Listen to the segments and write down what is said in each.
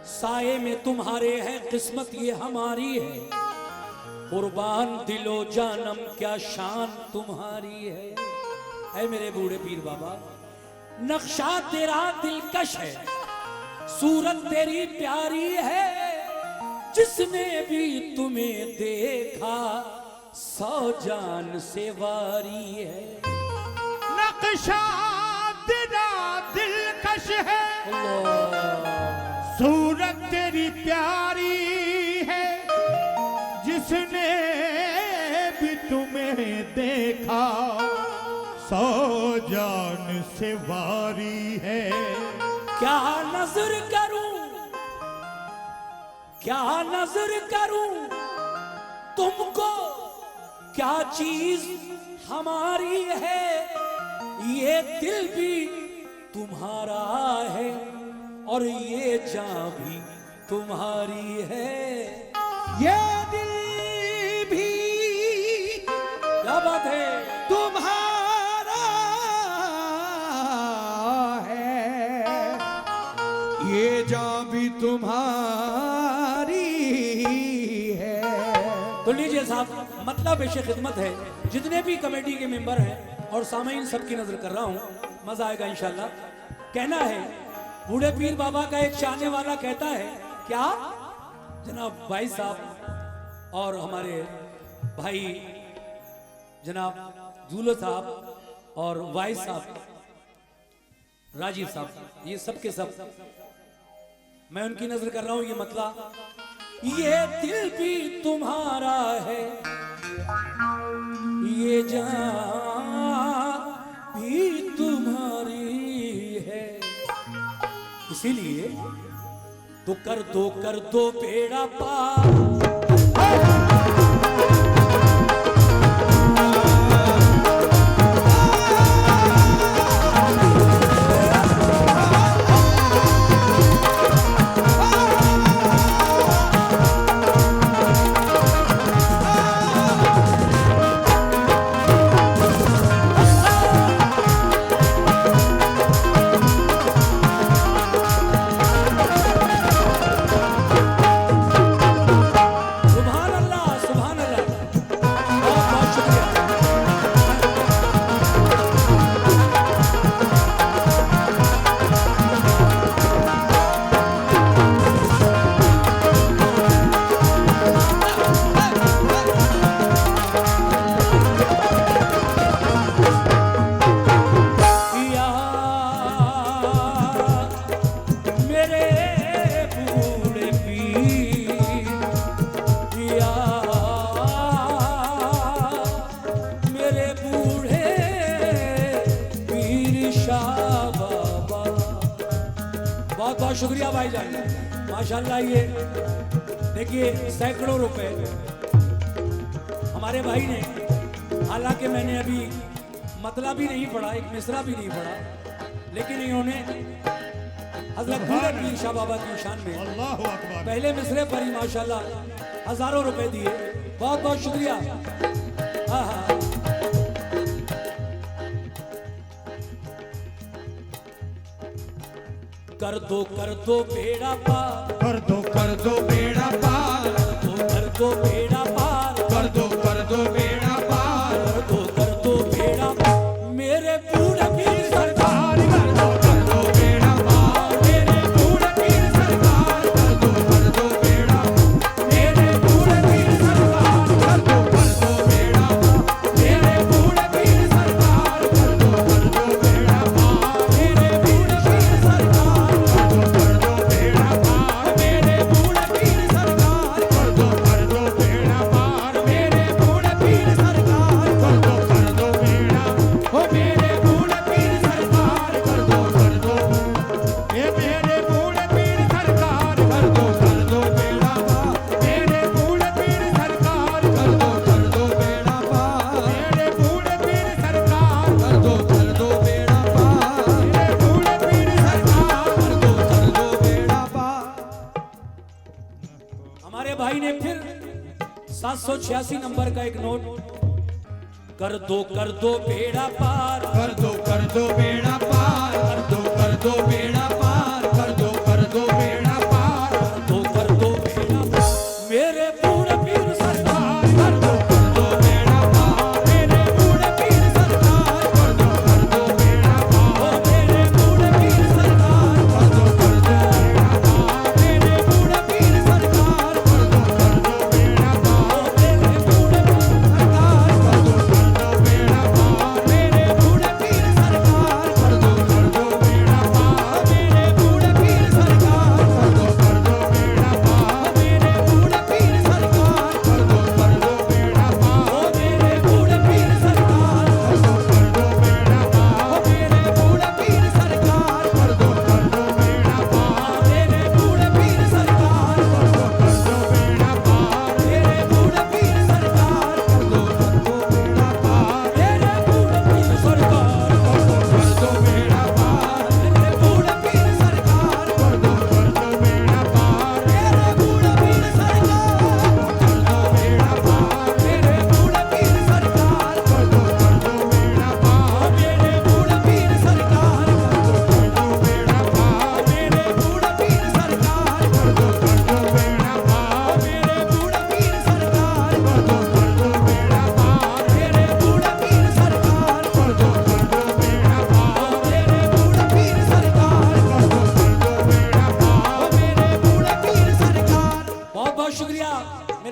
साए में तुम्हारे हैं, किस्मत ये हमारी है। कुर्बान दिलो जानम क्या शान तुम्हारी है। ऐ मेरे बूढ़े पीर बाबा, नक्शा तेरा दिलकश है, सूरत तेरी प्यारी है। जिसने भी तुम्हें देखा 100 जान से वारी है। नक्शा तेरा दिलकश है, अल्लाह। सूरत तेरी प्यारी है। जिसने भी तुम्हें देखा 100 जान से वारी है। क्या नजर करूं, क्या नजर करूं तुमको, क्या चीज हमारी है। ये दिल भी तुम्हारा है और ये जान भी तुम्हारी है। ये दिल भी क्या बात है, तुम्हारा है, ये जान भी तुम्हारी है। तो लीजिए साहब, मतलब पेशे खिदमत है। जितने भी कमेटी के मेंबर हैं और सामीन सबकी नजर कर रहा हूं, मजा आएगा इंशाल्लाह। कहना है, बूढ़े पीर बाबा का एक चाहने वाला कहता है, क्या जनाब भाई साहब और हमारे भाई जनाब दूल्हा साहब और वाइस साहब राजीव साहब, ये सब के सब मैं उनकी नजर कर रहा हूं। ये मतलब, ये दिल भी तुम्हारा है, ये जान भी तुम्हारी है। इसीलिए तो कर दो बेड़ा पार। शुक्रिया भाईजान, माशाल्लाह। ये देखिए सैकड़ों रुपए हमारे भाई ने, हालांकि मैंने अभी मतला भी नहीं पढ़ा, एक मिसरा भी नहीं पढ़ा, लेकिन इन्होंने हजरत बूढ़े पीर शाह बाबा की शान में अल्लाहु अकबर पहले मिसरे पर ही माशाल्लाह हजारों रुपए दिए। बहुत बहुत शुक्रिया। हाँ हाँ, कर दो बेड़ा पार, कर दो बेड़ा पार, कर दो बेड़ा पार, कर दो बेड़ा पार, कर दो बेड़ा पार। मेरे बूढ़े पीर सरकार, कर दो बेड़ा पार, मेरे बूढ़े पीर सरकार, कर दो बेड़ा, मेरे बूढ़े पीर सरकार, कर दो बेड़ा, मेरे बूढ़े पीर सरकार, कर दो बेड़ा पार, मेरे बूढ़े पीर सरकार, कर दो बेड़ा पार, मेरे बूढ़े पीर सरकार, कर दो बेड़ा पार, मेरे बूढ़े पीर सरकार, कर दो बेड़ा, ओ मेरे बूढ़े पीर सरकार, कर दो ये मेरे बूढ़े पीर सरकार, कर दो बेड़ा पार, मेरे बूढ़े पीर सरकार, कर दो बेड़ा पार, मेरे बूढ़े पीर सरकार, कर दो बेड़ा पार, मेरे बूढ़े पीर सरकार, कर दो बेड़ा पार। हमारे भाई ने फिर 786 नंबर का एक नोट, कर दो बेड़ा पार, कर दो बेड़ा पार, कर दो बेड़ा पार, कर दो बेड़ा पार,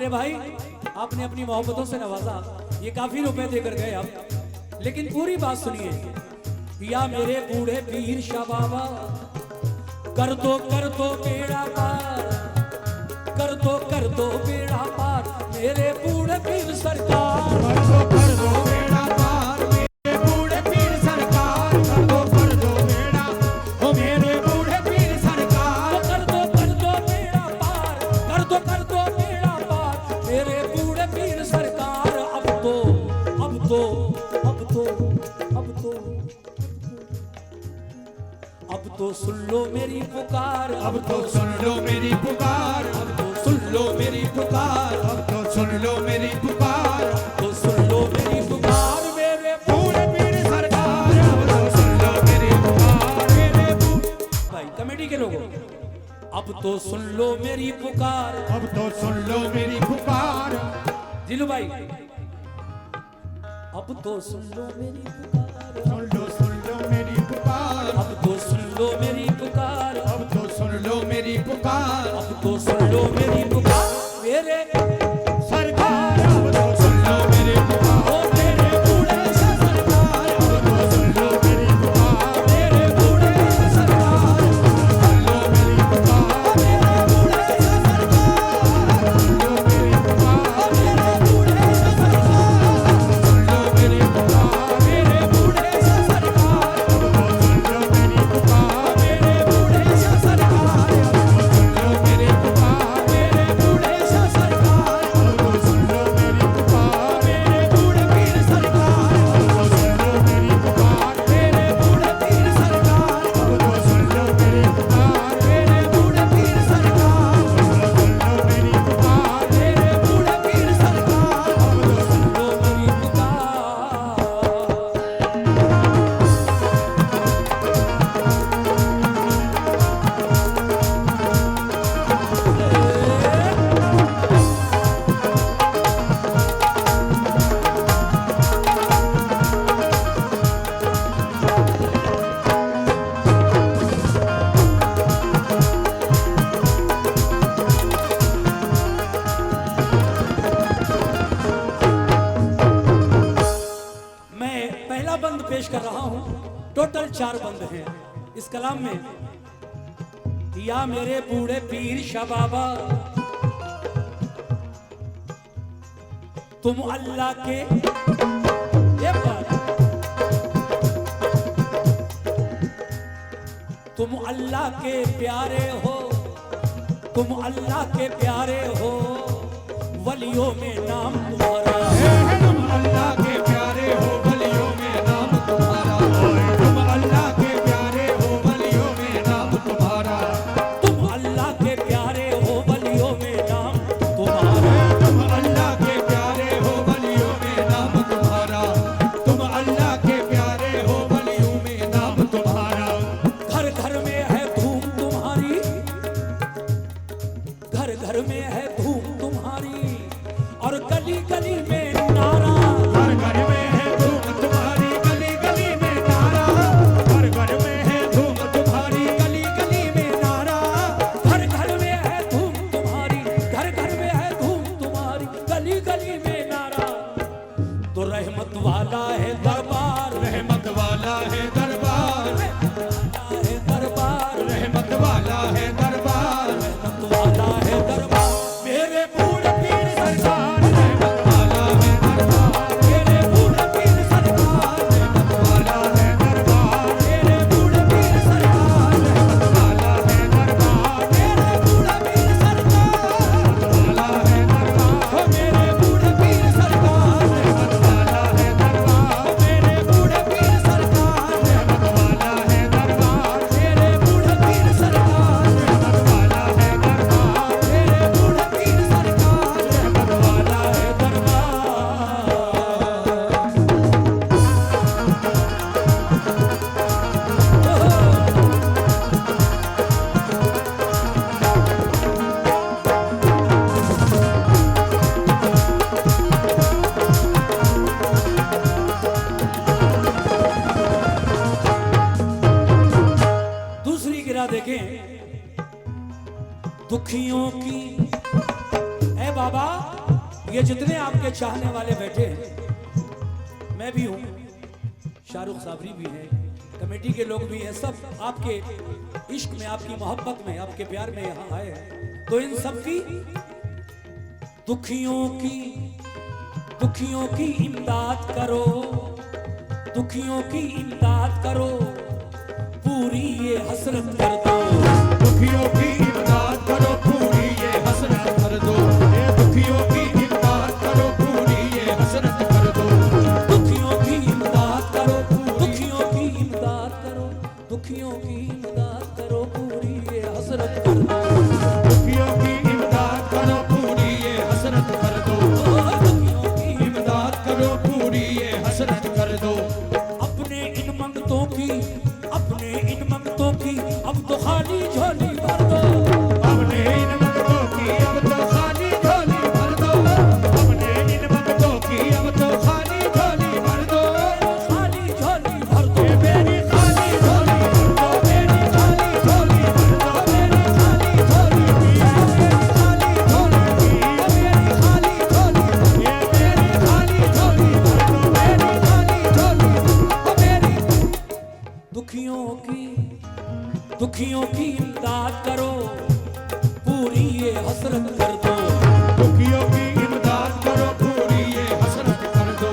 मेरे भाई आपने अपनी मोहब्बतों से नवाजा, ये काफी रुपए देकर गए आप, लेकिन पूरी बात सुनिए। या मेरे बूढ़े पीर शाह बाबा कर दो बेड़ा पार, कर दो बेड़ा पार मेरे बूढ़े पीर सरकार। कर दो बेड़ा पार मेरे बूढ़े पीर सरकार, कर दो बेड़ा ओ मेरे बूढ़े पीर सरकार। कर दो बेड़ा पार, कर दो बेड़ा पार मेरे बूढ़े पीर सरकार। अब तो सुन लो मेरी पुकार, अब तो सुन लो मेरी पुकार, अब तो सुन लो मेरी पुकार, अब तो सुन लो मेरी पुकार, तो सुन लो मेरी पुकार मेरे बूढ़े पीर सरकार। अब तो सुन लो मेरी पुकार मेरे भाई कमेटी के लोगों, अब तो सुन लो मेरी पुकार। अब तो सुन लो मेरी पुकार। दिलू भाई अब तो सुन लो मेरी पुकार, सुन लो मेरी पुकार, अब तो सुन लो मेरी पुकार, अब तो सुन लो मेरी पुकार अब तो सुन लो मेरी पुकार मेरे सरकार। अब तो सुन लो मेरी पुकार ओ मेरे बूढ़े सा सरकार। अब तो सुन लो मेरी पुकार मेरे बूढ़े सा सरकार, सुन लो मेरी पुकार मेरे बूढ़े सा सरकार, सुन लो मेरी पुकार मेरे बूढ़े सा सरकार, सुन लो मेरी पुकार मेरे बूढ़े सा सरकार, अब तो सुन लो मेरी पुकार मेरे बूढ़े सा सरकार, सुन लो मेरी पुकार मेरे बूढ़े सा सरकार, अब तो सुन लो मेरी पुकार मेरे बूढ़े पीर सरकार, अब तो सुन लो मेरी पुकार मेरे बूढ़े पीर सरकार, अब तो सुन लो मेरी पुकार मेरे बूढ़े पीर सरकार, सुन लो मेरी पुकार मेरे बूढ़े पीर सरकार, अब तो सुन सुन लो मेरी पुकार। मैं पहला बंद पेश कर रहा हूं, टोटल 4 बंद हैं इस कलाम में। या मेरे बूढ़े पीर शाह बाबा तुम अल्लाह के, ये बात, तुम अल्लाह के प्यारे हो, तुम अल्लाह के प्यारे हो, वलियों में नाम तुम्हारा है। तुम अल्लाह के प्यारे हो वलियों में नाम तुम्हारा, तुम अल्लाह के प्यारे हो वलियों में नाम तुम्हारा, तुम अल्लाह के प्यारे हो वलियों में नाम तुम्हारा, तुम अल्लाह के प्यारे हो वलियों में नाम तुम्हारा, तुम अल्लाह के प्यारे हो वलियों में नाम तुम्हारा। घर घर में है धूम तुम्हारी, घर घर में है धूम तुम्हारी, और गली गली में नारा, घर घर में है धूम तुम्हारी गली गली में नारा, घर घर में है धूम तुम्हारी गली गली में नारा, घर घर में है धूम तुम्हारी, घर घर में है धूम तुम्हारी, गली गली में नारा। तो रहमत वाला है दरबार, रहमत वाला है दरबार, है दरबार, रहमत वाला है दरबार, रहमत वाला है दरबार मेरे बूढ़े पीर सरकार, रहमत वाला है दरबार, मेरे बूढ़े पीर सरकार, रहमत वाला है दरबार, मेरे बूढ़े पीर सरकार, रहमत वाला है दरबार, मेरे बूढ़े पीर सरकार, वाला है दरबार, ओ मेरे बूढ़े पीर सरकार, रहमत वाला है दरबार, मेरे बूढ़े पीर सरकार, रहमत वाला है दरबार, मेरे बूढ़े पीर सरकार, रहमत वाला है दरबार, मेरे बूढ़े पीर सरकार, रहमत वाला है दरबार। दूसरी गिरा देखें, दुखियों की, ए बाबा ये जितने आपके चाहने वाले बैठे हैं, मैं भी हूँ, शाहरुख साबरी भी है, कमेटी के लोग भी हैं, सब आपके इश्क में, आपकी मोहब्बत में, आपके प्यार में यहाँ आए हैं। तो इन सब की दुखियों की इमदाद करो, दुखियों की इमदाद करो, पूरी ये हसरत कर दो। दुखियों की इमदाद करो, पूरी ये हसरत कर दो। ये दुखियों की इमदाद करो, पूरी ये हसरत कर दो। दुखियों की इमदाद करो, दुखियों की इमदाद करो, दुखियों की इमदाद करो, पूरी ये हसरत कर दो। दुखियों की इमदाद करो, पूरी ये हसरत कर दो। दुखियों की इमदाद करो, पूरी ये हसरत कर दो। अपने इन मंगतों की, अपने इन मंगतों की अब तो खाली झोली भर दो। अपने इन मंगतों की अब तो खाली झोली भर दो। अपने इन मंगतों की अब तो खाली झोली भर दो। खाली झोली भर दो, ये मेरी खाली झोली भर दो। मेरी खाली झोली भर दो। मेरी खाली झोली भी, मेरी खाली झोली भी, मेरी खाली झोली, ये मेरी खाली झोली भर दो। मेरी खाली झोली, मेरी दुखियों की इमदाद करो, पूरी ये हसरत कर दो। दुखियों की इमदाद करो, पूरी ये हसरत कर दो।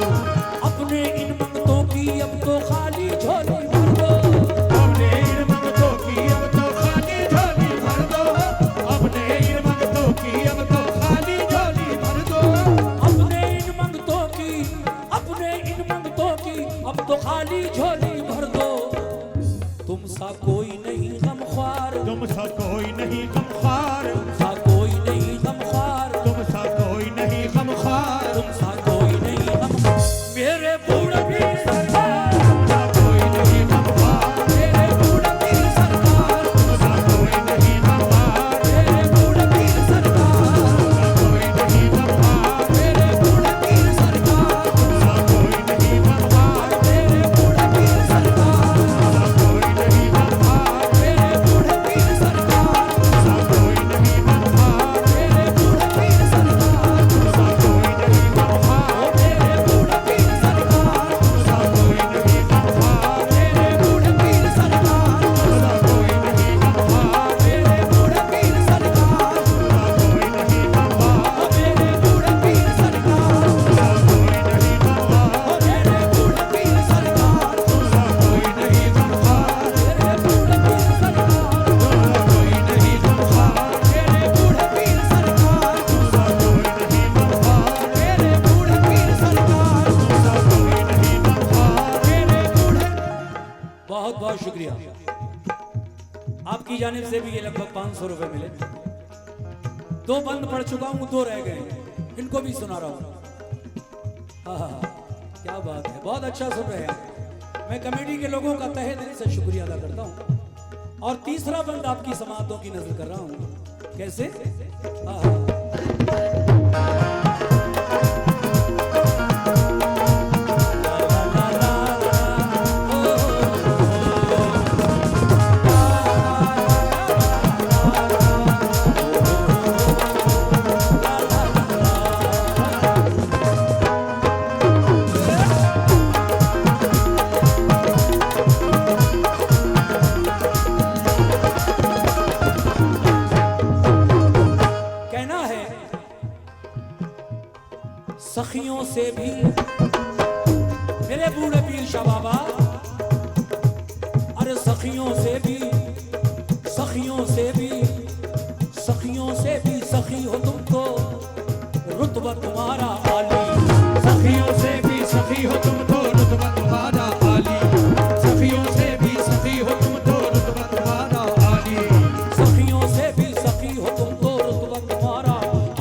अपने इन मंगतों की अब तो खाली झोली भर दो। अपने इन मंगतों की अब तो खाली झोली भर दो। अपने इन मंगतों की अब तो खाली झोली भर दो। अपने इन मंगतों की, अपने इन मंगतों की अब तो खाली झोली भर दो। तुम सा कोई नहीं गमख्वार, तुम सा कोई नहीं गमख्वार। तुम सा कोई नहीं गमख्वार, तुम सा कोई नहीं गमख्वार। तुम सा कोई नहीं गमख्वार। मेरे बूढ़े पीर सरकार, तुम सा कोई नहीं गमख्वार। मेरे बूढ़े पीर सरकार, तुम सा कोई नहीं गमख्वार। मेरे बूढ़े पीर सरकार, कोई नहीं गमख्वार। मेरे बूढ़े पीर सरकार, तुम सा कोई नहीं गमख्वार। मेरे बूढ़े पीर सरकार, कोई नहीं गमख्वार। मेरे बूढ़े पीर सरकार, कोई नहीं गमख्वार। मेरे बूढ़े पीर सरकार, कोई नहीं गमख्वार। मेरे बूढ़े पीर सरकार, कोई नहीं गमख्वार। मेरे बूढ़े पीर सरकार, कोई नहीं गमख्वार। मेरे बूढ़े पीर सरकार, कोई नहीं गमख्वार। मेरे बूढ़े पीर सरकार, कोई नहीं गमख्वार। मेरे बूढ़े पीर सरकार, कोई नहीं गमख्वार। मेरे बूढ़े पीर सरकार, कोई नहीं गमख्वार। मेरे बूढ़े पीर सरकार, कोई नहीं गमख्वार। मेरे बूढ़े पीर सरकार, कोई नहीं गमख्वार। मेरे बूढ़े। बहुत बहुत शुक्रिया आपकी जानिब से भी। ये लगभग 500 रुपए मिले। 2 बंद पढ़ चुका हूं, 2 रह गए, इनको भी सुना रहा हूं। क्या बात है, बहुत अच्छा सुन रहे हैं। मैं कमेटी के लोगों का तहे दिल से शुक्रिया अदा करता हूं। और तीसरा बंद आपकी समातों की नजर कर रहा हूं। कैसे? आहा। कहना है सखियों से भी, मेरे बूढ़े पीर शाह बाबा, अरे सखियों से भी, सखियों से भी, सखियों से भी सखी हो तुम तो, रुतबा तुम्हारा आली। सखियों से भी सखी हो तुम तो, रुतबा तुम्हारा आली। सखियों से भी सखी हो तुम तो, रुतबा तुम्हारा आली। सखियों से भी सखी हो तुम तो, रुतबा तुम्हारा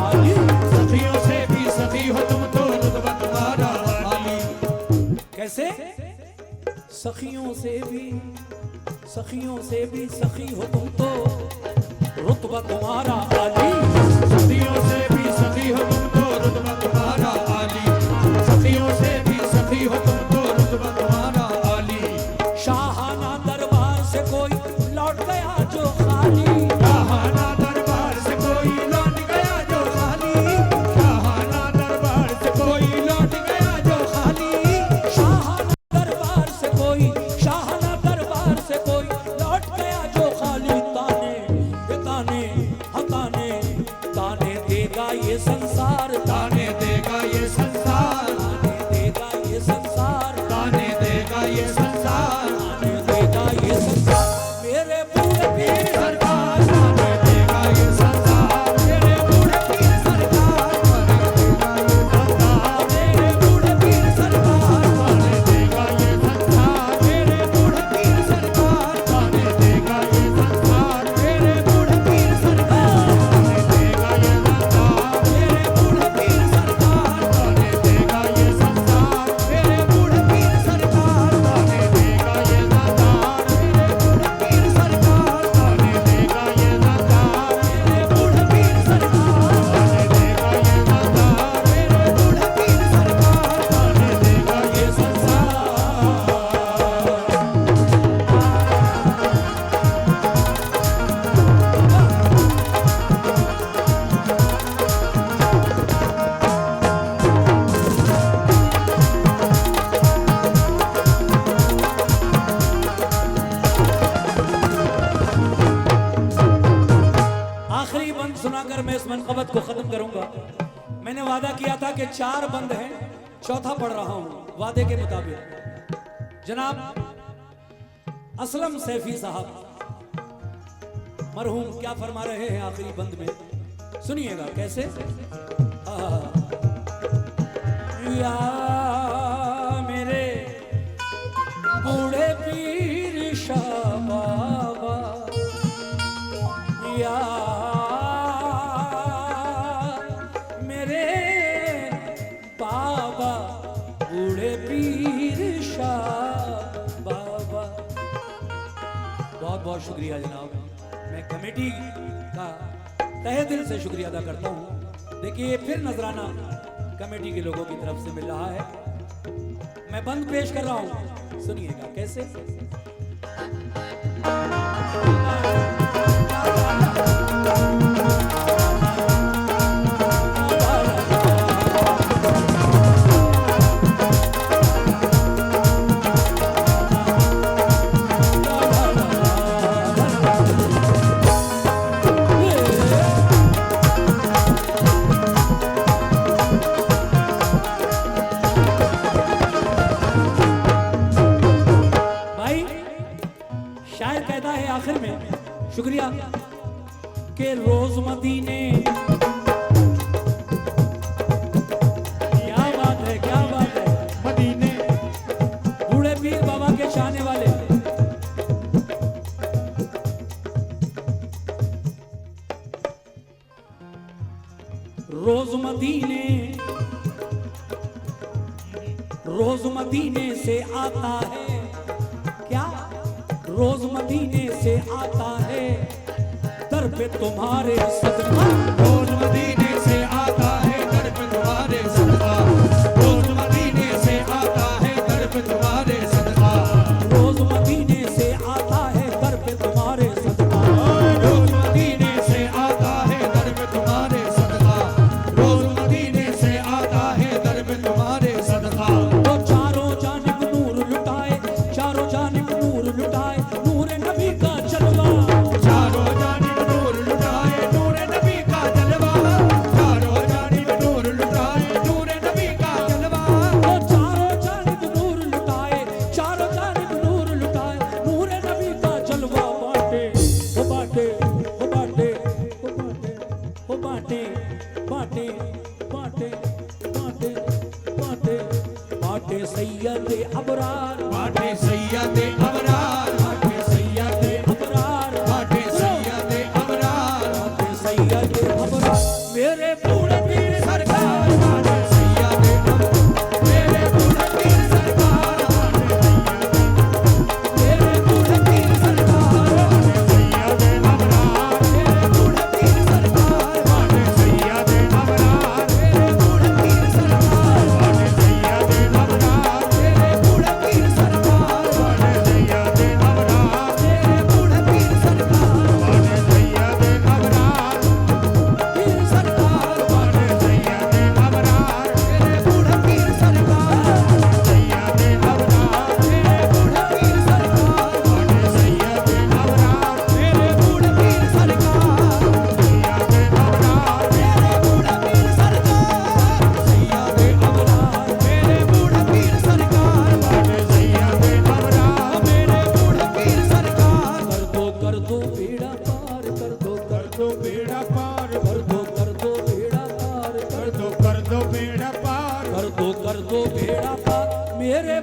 आली। सखियों से भी सखी हो तुम तो, रुतबा तुम्हारा आली। कैसे? सखियों से भी, सखियों से भी सखी हो तुम तो, रुतबा तुम्हारा आली। सखियों से भी सखी हो तुम तो, रुतबा तुम्हारा आली। सखियों से भी सखी हो तुम तो, रुतबा तुम्हारा आली। शाहाना दरबार से कोई लौट गया जो खाली, शाहाना दरबार से कोई लौट गया जो खाली। शाहाना दरबार बंद सुनाकर मैं इस मनकबत को खत्म करूंगा। मैंने वादा किया था कि 4 बंद हैं, चौथा पढ़ रहा हूं वादे के मुताबिक। जनाब असलम सैफी साहब मरहूम क्या फरमा रहे हैं आखिरी बंद में, सुनिएगा कैसे। या मेरे बूढ़े पीर शाह बाबा, या मेरे बाबा बूढ़े पीर शाह बाबा। बहुत बहुत शुक्रिया जनाब, मैं कमेटी का तहे दिल से शुक्रिया अदा करता हूँ। देखिए फिर नजराना कमेटी के लोगों की तरफ से मिल रहा है। मैं बंद पेश कर रहा हूँ, सुनिएगा कैसे। आखिर में शुक्रिया के रोज मदीने, क्या बात है, क्या बात है, मदीने बूढ़े पीर बाबा के चाहने वाले। रोज मदीने, रोज मदीने से आता है, क्या रोज मदीने से आता है दर पे तुम्हारे सदका। रोज मदीने से आता है दर पे तुम्हारे सदका। रोज मदीने से आता है दर पे तुम्हारे सदका। रोज मदीने से आता है दर पे तुम्हारे सदका। रोज मदीने से आता है दर पे तुम्हारे सदका। रोज मदीने से आता है दर पे तुम्हारे सदका। वो चारों जानिब नूर लुटाए, चारों जानिब नूर लुटाए, नूर नबी का जलवा। चारों जानिब नूर लुटाए, नूर नबी का जलवा। चारों जानिब नूर लुटाए, नूर नबी का जलवा। वो चारों जानिब नूर लुटाए, चारों जानिब नूर लुटाए, नूर नबी का जलवा बांटे, वो बांटे, वो बांटे, वो बांटे, वो बांटे, बांटे, बांटे, बांटे, बांटे, बांटे सैयद अबरार, बाटे सैयदे अबरार। बाटे सैयदे अबरार, बाटे सैयदे अबरार। बांटे सैयद अबरार। मेरे बूढ़े पीर सरकार बाटे सैयदे अबरार। मेरे बूढ़े पीर सरकार मेरे बूढ़े पीर सरकार बाटे सैयदे अबरार। मेरे बूढ़े पीर सरकार बाटे सैयदे अबरार। मेरे बूढ़े पीर सरकार बाटे सैयदे अबरार। मेरे बूढ़े पीर सरकार बाटे सैयदे अबरार। मेरे बूढ़े पीर सरकार बाटे सैयदे अबरार। पीर सरकार बाटे सैयदे अबरार। मेरे बूढ़े पीर सरकार सैयदे अबरार। मेरे बूढ़े पीर सरकार बाटे सैयदे अबरार। मेरे बूढ़े पीर सरकार सैयदे अबरार। मेरे बूढ़े पीर सरकार सैयदे अबरार। मेरे बूढ़े पीर सरकार बाटे सैयदे अबरार। मेरे बूढ़े पीर सरकार कर दो बेड़ा पार, कर दो बेड़ा पार कर दो बेड़ा पार, कर दो बेड़ा पार कर दो बेड़ा पार। मेरे